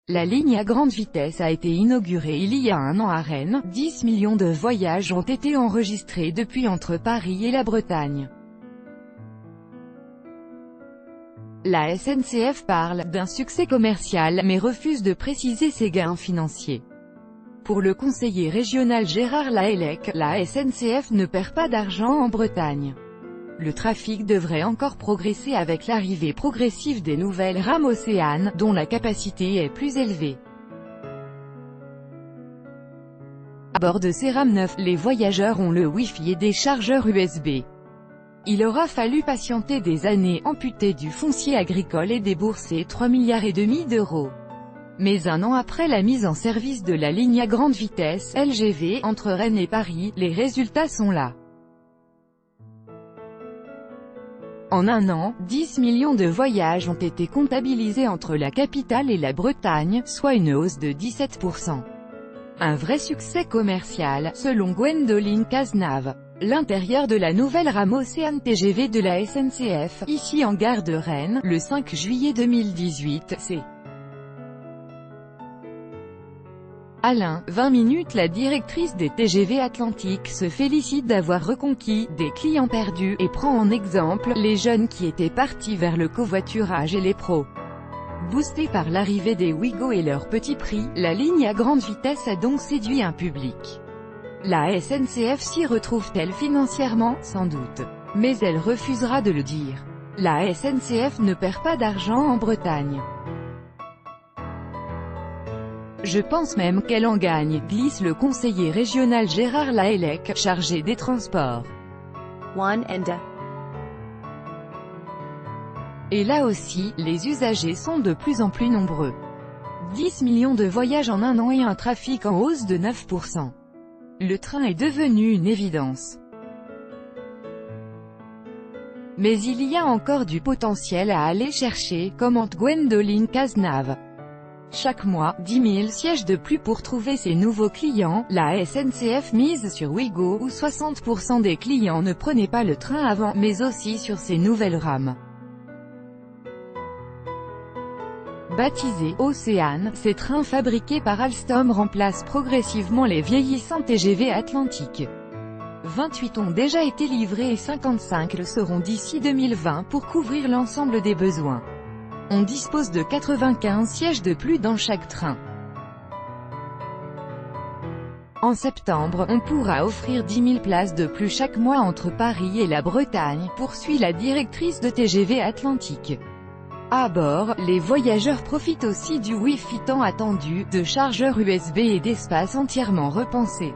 La ligne à grande vitesse a été inaugurée il y a un an à Rennes. 10 millions de voyages ont été enregistrés depuis entre Paris et la Bretagne. La SNCF parle d'un succès commercial mais refuse de préciser ses gains financiers. Pour le conseiller régional Gérard Lahellec, la SNCF ne perd pas d'argent en Bretagne. Le trafic devrait encore progresser avec l'arrivée progressive des nouvelles rames Océane, dont la capacité est plus élevée. À bord de ces rames neuves, les voyageurs ont le Wi-Fi et des chargeurs USB. Il aura fallu patienter des années, amputer du foncier agricole et débourser 3,5 milliards d'euros. Mais un an après la mise en service de la ligne à grande vitesse, LGV, entre Rennes et Paris, les résultats sont là. En un an, 10 millions de voyages ont été comptabilisés entre la capitale et la Bretagne, soit une hausse de 17%. Un vrai succès commercial, selon Gwendoline Cazenave. L'intérieur de la nouvelle rame Océane TGV de la SNCF, ici en gare de Rennes, le 5 juillet 2018, c'est Alain, 20 minutes. La directrice des TGV Atlantique se félicite d'avoir reconquis des clients perdus, et prend en exemple les jeunes qui étaient partis vers le covoiturage et les pros. Boostée par l'arrivée des Ouigo et leur petit prix, la ligne à grande vitesse a donc séduit un public. La SNCF s'y retrouve-t-elle financièrement? Sans doute. Mais elle refusera de le dire. La SNCF ne perd pas d'argent en Bretagne. Je pense même qu'elle en gagne, glisse le conseiller régional Gérard Lahellec, chargé des transports. Et là aussi, les usagers sont de plus en plus nombreux. 10 millions de voyages en un an et un trafic en hausse de 9%. Le train est devenu une évidence. Mais il y a encore du potentiel à aller chercher, commente Gwendoline Cazenave. Chaque mois, 10 000 sièges de plus pour trouver ses nouveaux clients. La SNCF mise sur Ouigo, où 60% des clients ne prenaient pas le train avant, mais aussi sur ces nouvelles rames. Baptisés Océane, ces trains fabriqués par Alstom remplacent progressivement les vieillissants TGV Atlantique. 28 ont déjà été livrés et 55 le seront d'ici 2020 pour couvrir l'ensemble des besoins. On dispose de 95 sièges de plus dans chaque train. En septembre, on pourra offrir 10 000 places de plus chaque mois entre Paris et la Bretagne, poursuit la directrice de TGV Atlantique. À bord, les voyageurs profitent aussi du Wi-Fi tant attendu, de chargeurs USB et d'espaces entièrement repensés.